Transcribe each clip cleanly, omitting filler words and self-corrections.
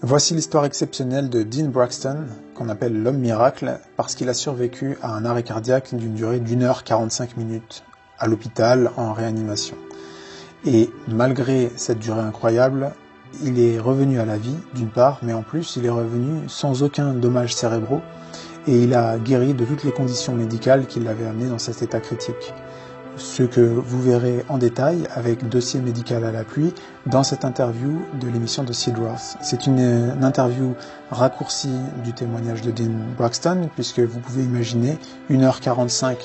Voici l'histoire exceptionnelle de Dean Braxton, qu'on appelle l'homme miracle, parce qu'il a survécu à un arrêt cardiaque d'une durée d'1h 45 minutes, à l'hôpital en réanimation. Et malgré cette durée incroyable, il est revenu à la vie, d'une part, mais en plus il est revenu sans aucun dommage cérébraux, et il a guéri de toutes les conditions médicales qui l'avaient amené dans cet état critique. Ce que vous verrez en détail avec dossier médical à l'appui dans cette interview de l'émission de Sid Roth. C'est une interview raccourcie du témoignage de Dean Braxton, puisque vous pouvez imaginer 1h45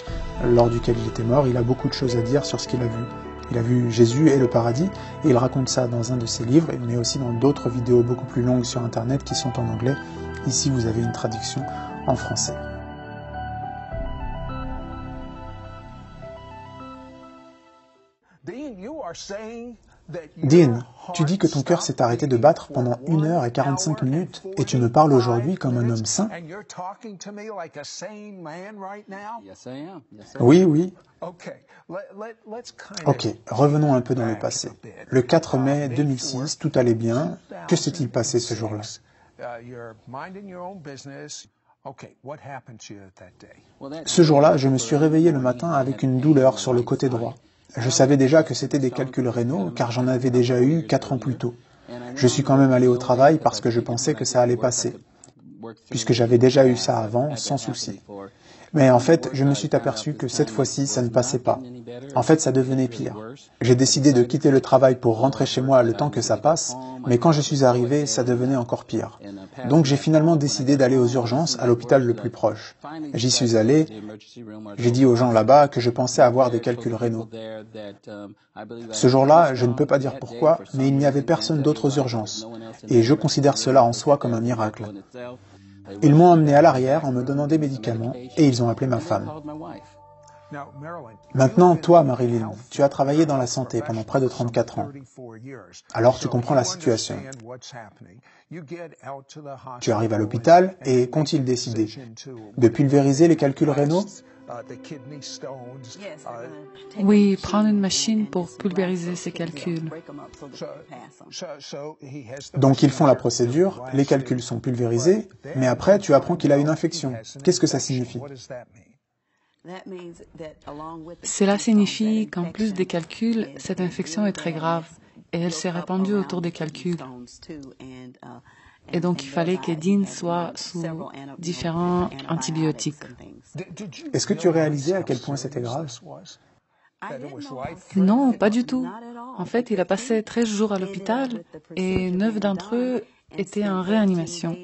lors duquel il était mort. Il a beaucoup de choses à dire sur ce qu'il a vu. Il a vu Jésus et le paradis, et il raconte ça dans un de ses livres, mais aussi dans d'autres vidéos beaucoup plus longues sur Internet qui sont en anglais. Ici, vous avez une traduction en français. Dean, tu dis que ton cœur s'est arrêté de battre pendant 1h45 minutes et tu me parles aujourd'hui comme un homme sain? Oui, oui. Ok, revenons un peu dans le passé. Le 4 mai 2006, tout allait bien. Que s'est-il passé ce jour-là? Ce jour-là, je me suis réveillé le matin avec une douleur sur le côté droit. Je savais déjà que c'était des calculs rénaux, car j'en avais déjà eu 4 ans plus tôt. Je suis quand même allé au travail parce que je pensais que ça allait passer, puisque j'avais déjà eu ça avant, sans souci. Mais en fait, je me suis aperçu que cette fois-ci, ça ne passait pas. En fait, ça devenait pire. J'ai décidé de quitter le travail pour rentrer chez moi le temps que ça passe, mais quand je suis arrivé, ça devenait encore pire. Donc j'ai finalement décidé d'aller aux urgences à l'hôpital le plus proche. J'y suis allé, j'ai dit aux gens là-bas que je pensais avoir des calculs rénaux. Ce jour-là, je ne peux pas dire pourquoi, mais il n'y avait personne d'autre aux urgences, et je considère cela en soi comme un miracle. Ils m'ont emmené à l'arrière en me donnant des médicaments et ils ont appelé ma femme. Maintenant, toi, Marilyn, tu as travaillé dans la santé pendant près de 34 ans. Alors tu comprends la situation. Tu arrives à l'hôpital et qu'ont-ils décidé? De pulvériser les calculs rénaux? Oui, prendre une machine pour pulvériser ces calculs. Donc ils font la procédure, les calculs sont pulvérisés, mais après tu apprends qu'il a une infection. Qu'est-ce que ça signifie? Cela signifie qu'en plus des calculs, cette infection est très grave et elle s'est répandue autour des calculs. Et donc il fallait que Dean soit sous différents antibiotiques. Est-ce que tu réalisais à quel point c'était grave? Non, pas du tout. En fait, il a passé 13 jours à l'hôpital et 9 d'entre eux étaient en réanimation.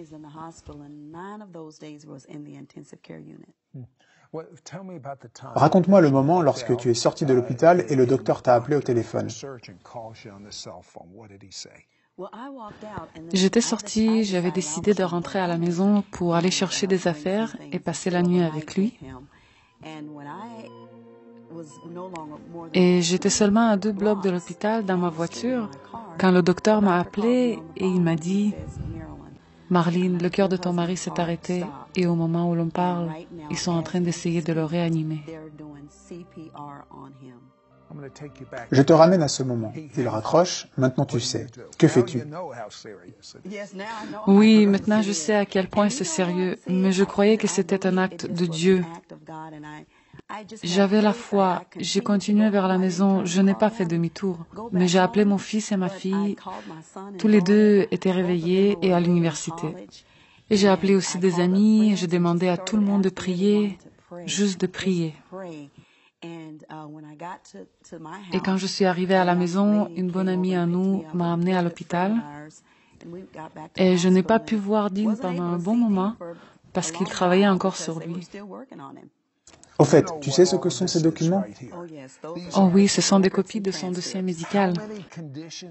Raconte-moi le moment lorsque tu es sorti de l'hôpital et le docteur t'a appelé au téléphone. J'étais sortie, j'avais décidé de rentrer à la maison pour aller chercher des affaires et passer la nuit avec lui. Et j'étais seulement à 2 blocs de l'hôpital dans ma voiture quand le docteur m'a appelé et il m'a dit « Marlene, le cœur de ton mari s'est arrêté et au moment où l'on parle, ils sont en train d'essayer de le réanimer. » Je te ramène à ce moment. Il raccroche, maintenant tu sais. Que fais-tu? Oui, maintenant je sais à quel point c'est sérieux, mais je croyais que c'était un acte de Dieu. J'avais la foi, j'ai continué vers la maison, je n'ai pas fait demi-tour, mais j'ai appelé mon fils et ma fille. Tous les deux étaient réveillés et à l'université. Et j'ai appelé aussi des amis, et j'ai demandé à tout le monde de prier, juste de prier. Et quand je suis arrivée à la maison, une bonne amie à nous m'a amenée à l'hôpital. Et je n'ai pas pu voir Dean pendant un bon moment parce qu'il travaillait encore sur lui. Au fait, tu sais ce que sont ces documents? Oh oui, ce sont des copies de son dossier médical.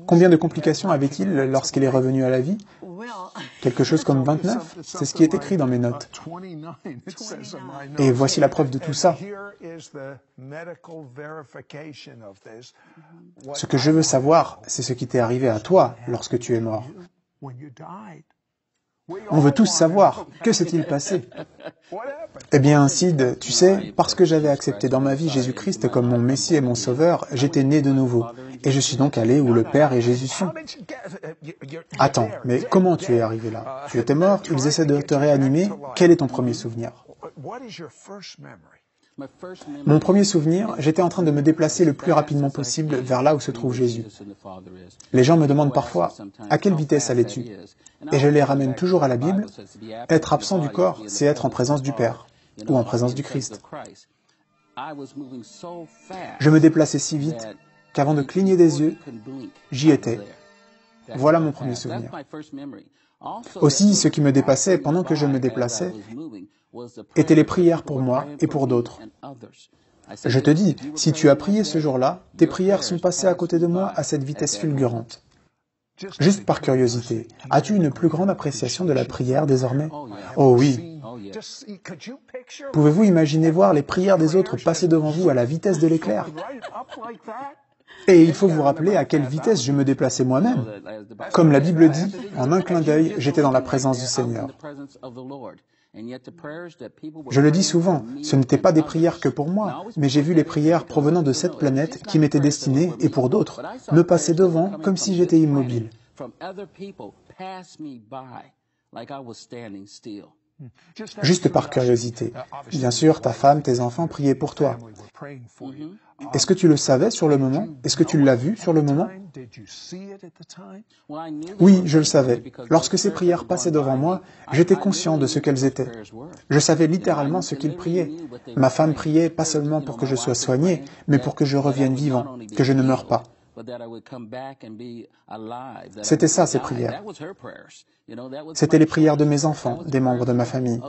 Combien de complications avait-il lorsqu'il est revenu à la vie? Quelque chose comme 29? C'est ce qui est écrit dans mes notes. Et voici la preuve de tout ça. Ce que je veux savoir, c'est ce qui t'est arrivé à toi lorsque tu es mort. On veut tous savoir, que s'est-il passé? Eh bien, Sid, tu sais, parce que j'avais accepté dans ma vie Jésus-Christ comme mon Messie et mon Sauveur, j'étais né de nouveau. Et je suis donc allé où le Père et Jésus sont. Attends, mais comment tu es arrivé là? Tu étais mort, ils essaient de te réanimer. Quel est ton premier souvenir? Mon premier souvenir, j'étais en train de me déplacer le plus rapidement possible vers là où se trouve Jésus. Les gens me demandent parfois, à quelle vitesse allais-tu? Et je les ramène toujours à la Bible. Être absent du corps, c'est être en présence du Père, ou en présence du Christ. Je me déplaçais si vite qu'avant de cligner des yeux, j'y étais. Voilà mon premier souvenir. Aussi, ce qui me dépassait pendant que je me déplaçais étaient les prières pour moi et pour d'autres. Je te dis, si tu as prié ce jour-là, tes prières sont passées à côté de moi à cette vitesse fulgurante. Juste par curiosité, as-tu une plus grande appréciation de la prière désormais? Oh oui. Pouvez-vous imaginer voir les prières des autres passer devant vous à la vitesse de l'éclair? Et il faut vous rappeler à quelle vitesse je me déplaçais moi-même. Comme la Bible dit, en un clin d'œil, j'étais dans la présence du Seigneur. Je le dis souvent, ce n'étaient pas des prières que pour moi, mais j'ai vu les prières provenant de cette planète qui m'étaient destinées, et pour d'autres, me passer devant comme si j'étais immobile. Juste par curiosité. Bien sûr, ta femme, tes enfants priaient pour toi. Est-ce que tu le savais sur le moment? Est-ce que tu l'as vu sur le moment? Oui, je le savais. Lorsque ces prières passaient devant moi, j'étais conscient de ce qu'elles étaient. Je savais littéralement ce qu'ils priaient. Ma femme priait pas seulement pour que je sois soigné, mais pour que je revienne vivant, que je ne meure pas. C'était ça, ces prières. C'était les prières de mes enfants, des membres de ma famille.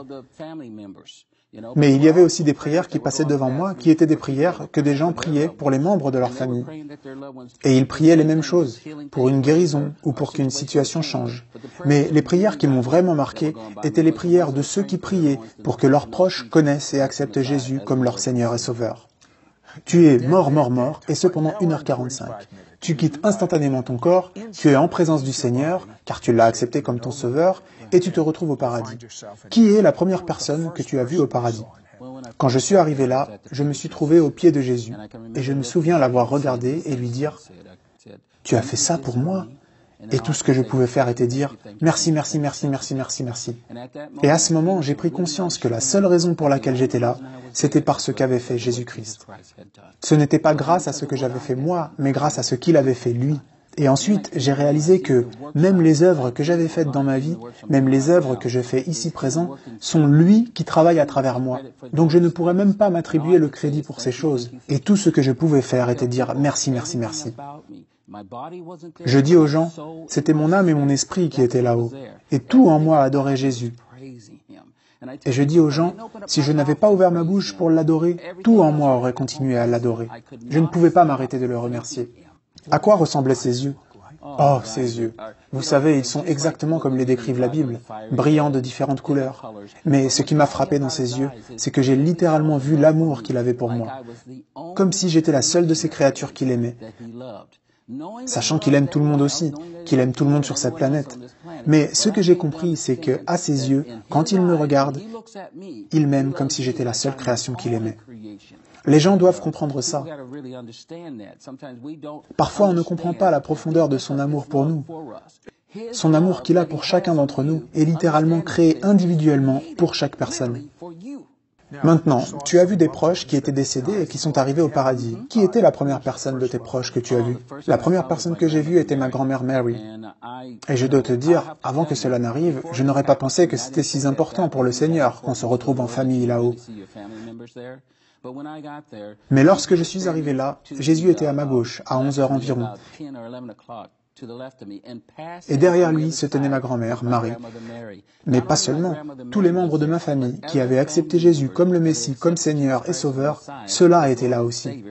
Mais il y avait aussi des prières qui passaient devant moi, qui étaient des prières que des gens priaient pour les membres de leur famille. Et ils priaient les mêmes choses, pour une guérison ou pour qu'une situation change. Mais les prières qui m'ont vraiment marqué étaient les prières de ceux qui priaient pour que leurs proches connaissent et acceptent Jésus comme leur Seigneur et Sauveur. Tu es mort, mort, mort, et ce pendant 1h45. Tu quittes instantanément ton corps, tu es en présence du Seigneur, car tu l'as accepté comme ton Sauveur, et tu te retrouves au paradis. Qui est la première personne que tu as vue au paradis? Quand je suis arrivé là, je me suis trouvé aux pieds de Jésus, et je me souviens l'avoir regardé et lui dire « Tu as fait ça pour moi ?» Et tout ce que je pouvais faire était dire « Merci, merci, merci, merci, merci, merci ». Et à ce moment, j'ai pris conscience que la seule raison pour laquelle j'étais là, c'était par ce qu'avait fait Jésus-Christ. Ce n'était pas grâce à ce que j'avais fait moi, mais grâce à ce qu'il avait fait lui. Et ensuite, j'ai réalisé que même les œuvres que j'avais faites dans ma vie, même les œuvres que je fais ici présent, sont lui qui travaille à travers moi. Donc je ne pourrais même pas m'attribuer le crédit pour ces choses. Et tout ce que je pouvais faire était dire merci, merci, merci. Je dis aux gens, c'était mon âme et mon esprit qui étaient là-haut. Et tout en moi adorait Jésus. Et je dis aux gens, si je n'avais pas ouvert ma bouche pour l'adorer, tout en moi aurait continué à l'adorer. Je ne pouvais pas m'arrêter de le remercier. À quoi ressemblaient ses yeux? Oh, ses yeux. Vous savez, ils sont exactement comme les décrive la Bible, brillants de différentes couleurs. Mais ce qui m'a frappé dans ses yeux, c'est que j'ai littéralement vu l'amour qu'il avait pour moi. Comme si j'étais la seule de ces créatures qu'il aimait. Sachant qu'il aime tout le monde aussi, qu'il aime tout le monde sur cette planète. Mais ce que j'ai compris, c'est que, à ses yeux, quand il me regarde, il m'aime comme si j'étais la seule création qu'il aimait. Les gens doivent comprendre ça. Parfois, on ne comprend pas la profondeur de son amour pour nous. Son amour qu'il a pour chacun d'entre nous est littéralement créé individuellement pour chaque personne. Maintenant, tu as vu des proches qui étaient décédés et qui sont arrivés au paradis. Qui était la première personne de tes proches que tu as vue? La première personne que j'ai vue était ma grand-mère Mary. Et je dois te dire, avant que cela n'arrive, je n'aurais pas pensé que c'était si important pour le Seigneur qu'on se retrouve en famille là-haut. Mais lorsque je suis arrivé là, Jésus était à ma gauche, à 11 heures environ. Et derrière lui se tenait ma grand-mère, Marie. Mais pas seulement. Tous les membres de ma famille qui avaient accepté Jésus comme le Messie, comme Seigneur et Sauveur, ceux-là étaient là aussi.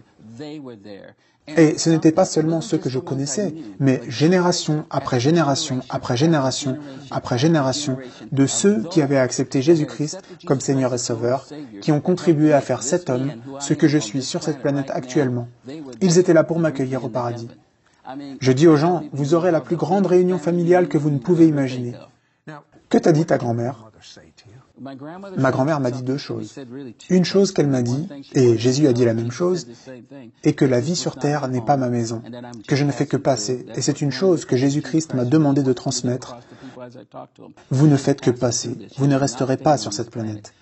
Et ce n'était pas seulement ceux que je connaissais, mais génération après génération après génération après génération de ceux qui avaient accepté Jésus-Christ comme Seigneur et Sauveur, qui ont contribué à faire cet homme ce que je suis sur cette planète actuellement. Ils étaient là pour m'accueillir au paradis. Je dis aux gens, vous aurez la plus grande réunion familiale que vous ne pouvez imaginer. Que t'a dit ta grand-mère? Ma grand-mère m'a dit deux choses. Une chose qu'elle m'a dit, et Jésus a dit la même chose, est que la vie sur terre n'est pas ma maison, que je ne fais que passer. Et c'est une chose que Jésus-Christ m'a demandé de transmettre. Vous ne faites que passer, vous ne resterez pas sur cette planète.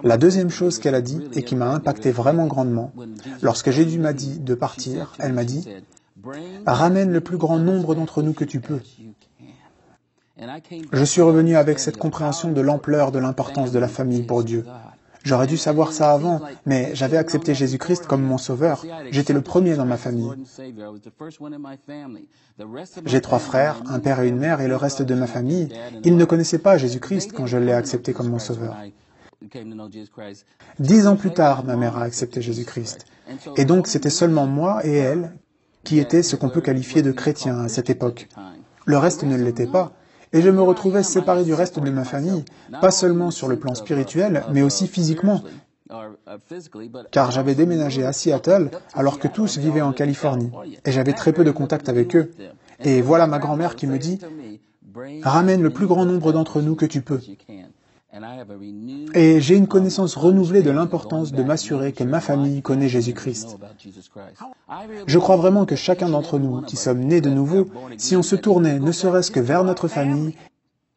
La deuxième chose qu'elle a dit, et qui m'a impacté vraiment grandement, lorsque Jésus m'a dit de partir, elle m'a dit, « Ramène le plus grand nombre d'entre nous que tu peux. » Je suis revenu avec cette compréhension de l'ampleur de l'importance de la famille pour Dieu. J'aurais dû savoir ça avant, mais j'avais accepté Jésus-Christ comme mon sauveur. J'étais le premier dans ma famille. J'ai 3 frères, un père et une mère, et le reste de ma famille, ils ne connaissaient pas Jésus-Christ quand je l'ai accepté comme mon sauveur. 10 ans plus tard, ma mère a accepté Jésus-Christ. Et donc, c'était seulement moi et elle qui étaient ce qu'on peut qualifier de chrétiens à cette époque. Le reste ne l'était pas. Et je me retrouvais séparé du reste de ma famille, pas seulement sur le plan spirituel, mais aussi physiquement, car j'avais déménagé à Seattle alors que tous vivaient en Californie, et j'avais très peu de contact avec eux. Et voilà ma grand-mère qui me dit « Ramène le plus grand nombre d'entre nous que tu peux ». Et j'ai une connaissance renouvelée de l'importance de m'assurer que ma famille connaît Jésus-Christ. Je crois vraiment que chacun d'entre nous, qui sommes nés de nouveau, si on se tournait ne serait-ce que vers notre famille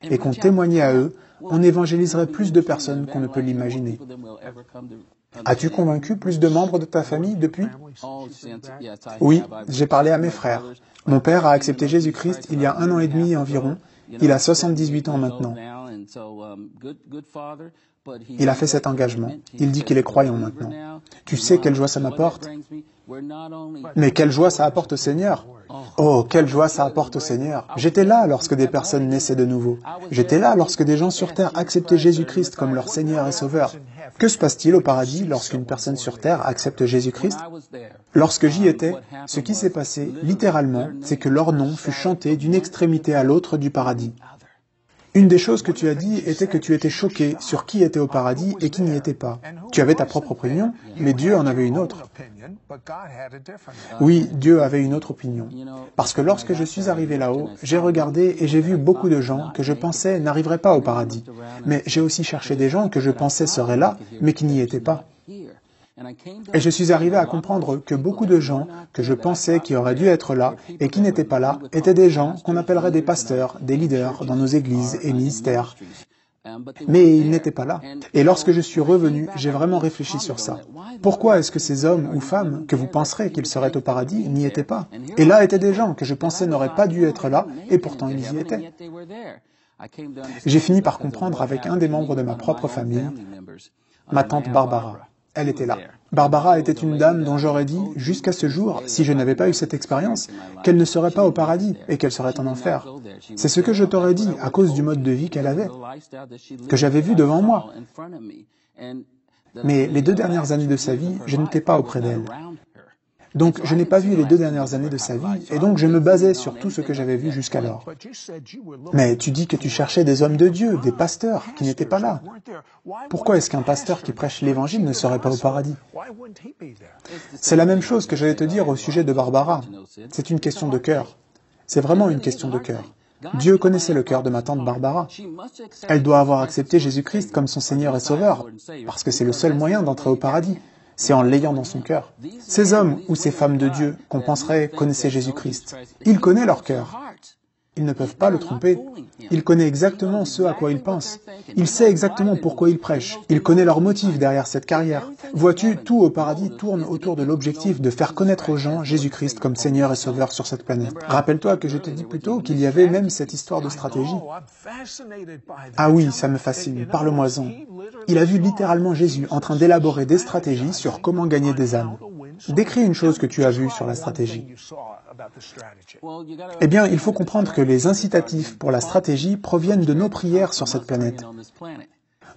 et qu'on témoignait à eux, on évangéliserait plus de personnes qu'on ne peut l'imaginer. As-tu convaincu plus de membres de ta famille depuis? Oui, j'ai parlé à mes frères. Mon père a accepté Jésus-Christ il y a 1 an et demi environ. Il a 78 ans maintenant. Il a fait cet engagement. Il dit qu'il est croyant maintenant. Tu sais quelle joie ça m'apporte? Mais quelle joie ça apporte au Seigneur? Oh, quelle joie ça apporte au Seigneur! J'étais là lorsque des personnes naissaient de nouveau. J'étais là lorsque des gens sur terre acceptaient Jésus-Christ comme leur Seigneur et Sauveur. Que se passe-t-il au paradis lorsqu'une personne sur terre accepte Jésus-Christ? Lorsque j'y étais, ce qui s'est passé, littéralement, c'est que leur nom fut chanté d'une extrémité à l'autre du paradis. Une des choses que tu as dit était que tu étais choqué sur qui était au paradis et qui n'y était pas. Tu avais ta propre opinion, mais Dieu en avait une autre. Oui, Dieu avait une autre opinion. Parce que lorsque je suis arrivé là-haut, j'ai regardé et j'ai vu beaucoup de gens que je pensais n'arriveraient pas au paradis. Mais j'ai aussi cherché des gens que je pensais seraient là, mais qui n'y étaient pas. Et je suis arrivé à comprendre que beaucoup de gens que je pensais qui auraient dû être là et qui n'étaient pas là étaient des gens qu'on appellerait des pasteurs, des leaders dans nos églises et ministères. Mais ils n'étaient pas là. Et lorsque je suis revenu, j'ai vraiment réfléchi sur ça. Pourquoi est-ce que ces hommes ou femmes que vous penserez qu'ils seraient au paradis n'y étaient pas? Et là étaient des gens que je pensais n'auraient pas dû être là et pourtant ils y étaient. J'ai fini par comprendre avec un des membres de ma propre famille, ma tante Barbara. Elle était là. Barbara était une dame dont j'aurais dit, jusqu'à ce jour, si je n'avais pas eu cette expérience, qu'elle ne serait pas au paradis et qu'elle serait en enfer. C'est ce que je t'aurais dit à cause du mode de vie qu'elle avait, que j'avais vu devant moi. Mais les 2 dernières années de sa vie, je n'étais pas auprès d'elle. Donc, je n'ai pas vu les 2 dernières années de sa vie, et donc je me basais sur tout ce que j'avais vu jusqu'alors. Mais tu dis que tu cherchais des hommes de Dieu, des pasteurs, qui n'étaient pas là. Pourquoi est-ce qu'un pasteur qui prêche l'Évangile ne serait pas au paradis? C'est la même chose que j'allais te dire au sujet de Barbara. C'est une question de cœur. C'est vraiment une question de cœur. Dieu connaissait le cœur de ma tante Barbara. Elle doit avoir accepté Jésus-Christ comme son Seigneur et Sauveur, parce que c'est le seul moyen d'entrer au paradis. C'est en l'ayant dans son cœur. Ces hommes ou ces femmes de Dieu qu'on penserait connaissaient Jésus-Christ, il connaît leur cœur. Ils ne peuvent pas le tromper. Il connaît exactement ce à quoi ils pensent. Il sait exactement pourquoi ils prêchent. Il connaît leurs motifs derrière cette carrière. Vois-tu, tout au paradis tourne autour de l'objectif de faire connaître aux gens Jésus-Christ comme Seigneur et Sauveur sur cette planète. Rappelle-toi que je t'ai dit plus tôt qu'il y avait même cette histoire de stratégie. Ah oui, ça me fascine. Parle-moi-en. Il a vu littéralement Jésus en train d'élaborer des stratégies sur comment gagner des âmes. Décris une chose que tu as vue sur la stratégie. Eh bien, il faut comprendre que les incitatifs pour la stratégie proviennent de nos prières sur cette planète.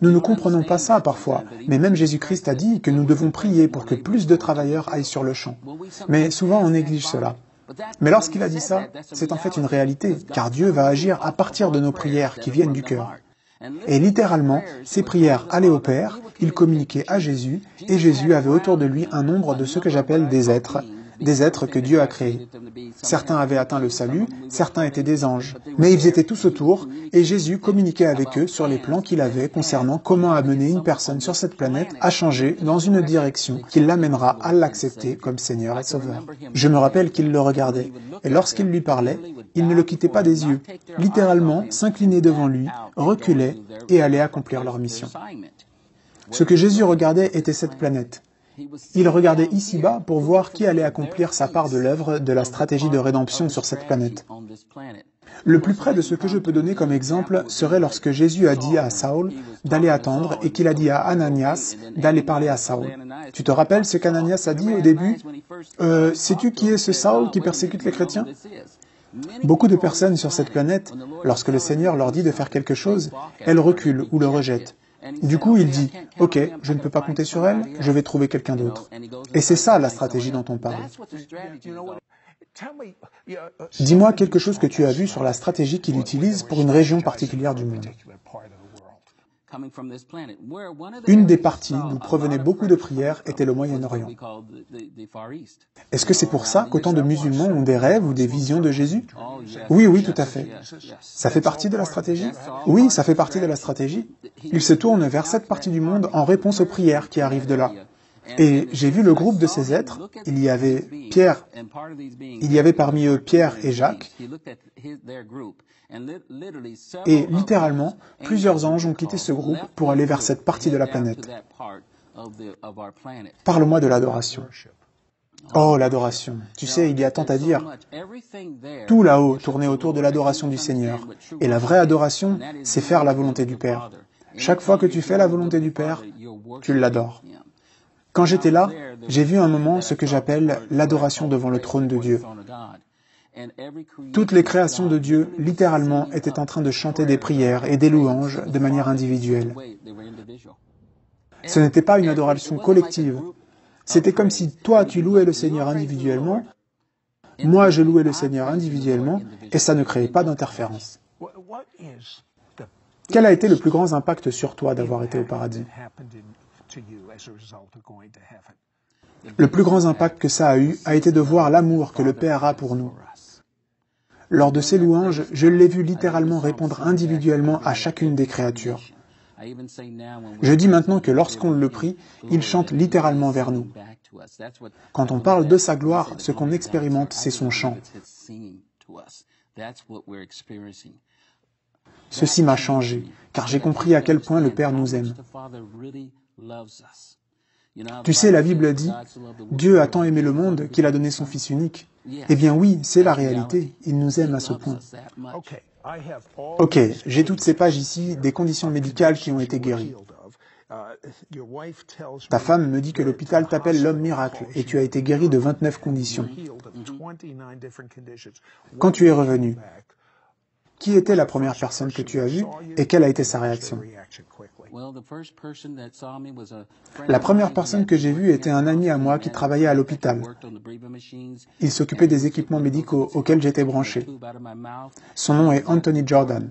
Nous ne comprenons pas ça parfois, mais même Jésus-Christ a dit que nous devons prier pour que plus de travailleurs aillent sur le champ. Mais souvent on néglige cela. Mais lorsqu'il a dit ça, c'est en fait une réalité, car Dieu va agir à partir de nos prières qui viennent du cœur. Et littéralement, ces prières allaient au Père, il communiquait à Jésus, et Jésus avait autour de lui un nombre de ce que j'appelle des êtres, des êtres que Dieu a créés. Certains avaient atteint le salut, certains étaient des anges, mais ils étaient tous autour, et Jésus communiquait avec eux sur les plans qu'il avait concernant comment amener une personne sur cette planète à changer dans une direction qui l'amènera à l'accepter comme Seigneur et Sauveur. Je me rappelle qu'il le regardait, et lorsqu'il lui parlait, il ne le quittait pas des yeux, littéralement s'inclinait devant lui, reculait et allait accomplir leur mission. Ce que Jésus regardait était cette planète. Il regardait ici-bas pour voir qui allait accomplir sa part de l'œuvre de la stratégie de rédemption sur cette planète. Le plus près de ce que je peux donner comme exemple serait lorsque Jésus a dit à Saül d'aller attendre et qu'il a dit à Ananias d'aller parler à Saül. Tu te rappelles ce qu'Ananias a dit au début ? Sais-tu qui est ce Saül qui persécute les chrétiens ? Beaucoup de personnes sur cette planète, lorsque le Seigneur leur dit de faire quelque chose, elles reculent ou le rejettent. Du coup, il dit, « Ok, je ne peux pas compter sur elle, je vais trouver quelqu'un d'autre. » Et c'est ça la stratégie dont on parle. Dis-moi quelque chose que tu as vu sur la stratégie qu'il utilise pour une région particulière du monde. Une des parties d'où provenaient beaucoup de prières était le Moyen-Orient. Est-ce que c'est pour ça qu'autant de musulmans ont des rêves ou des visions de Jésus ? Oui, oui, tout à fait. Ça fait partie de la stratégie ? Oui, ça fait partie de la stratégie. Ils se tournent vers cette partie du monde en réponse aux prières qui arrivent de là. Et j'ai vu le groupe de ces êtres, il y avait parmi eux Pierre et Jacques, et littéralement, plusieurs anges ont quitté ce groupe pour aller vers cette partie de la planète. Parle-moi de l'adoration. Oh, l'adoration. Tu sais, il y a tant à dire. Tout là-haut tournait autour de l'adoration du Seigneur. Et la vraie adoration, c'est faire la volonté du Père. Chaque fois que tu fais la volonté du Père, tu l'adores. Quand j'étais là, j'ai vu un moment ce que j'appelle l'adoration devant le trône de Dieu. Toutes les créations de Dieu, littéralement, étaient en train de chanter des prières et des louanges de manière individuelle. Ce n'était pas une adoration collective. C'était comme si toi, tu louais le Seigneur individuellement, moi, je louais le Seigneur individuellement, et ça ne créait pas d'interférence. Quel a été le plus grand impact sur toi d'avoir été au paradis ? Le plus grand impact que ça a eu a été de voir l'amour que le Père a pour nous. Lors de ces louanges, je l'ai vu littéralement répondre individuellement à chacune des créatures. Je dis maintenant que lorsqu'on le prie, il chante littéralement vers nous. Quand on parle de sa gloire, ce qu'on expérimente, c'est son chant. Ceci m'a changé, car j'ai compris à quel point le Père nous aime. Tu sais, la Bible dit « Dieu a tant aimé le monde qu'il a donné son Fils unique ». Eh bien oui, c'est la réalité. Il nous aime à ce point. Ok, j'ai toutes ces pages ici des conditions médicales qui ont été guéries. Ta femme me dit que l'hôpital t'appelle l'homme miracle et tu as été guéri de 29 conditions. Quand tu es revenu, qui était la première personne que tu as vue et quelle a été sa réaction ? La première personne que j'ai vue était un ami à moi qui travaillait à l'hôpital. Il s'occupait des équipements médicaux auxquels j'étais branché. Son nom est Anthony Jordan.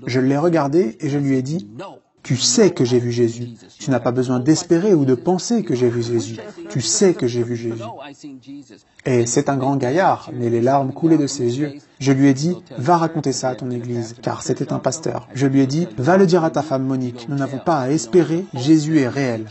Je l'ai regardé et je lui ai dit « Tu sais que j'ai vu Jésus. Tu n'as pas besoin d'espérer ou de penser que j'ai vu Jésus. Tu sais que j'ai vu Jésus. » Et c'est un grand gaillard, mais les larmes coulaient de ses yeux. Je lui ai dit, va raconter ça à ton église, car c'était un pasteur. Je lui ai dit, va le dire à ta femme Monique, nous n'avons pas à espérer, Jésus est réel.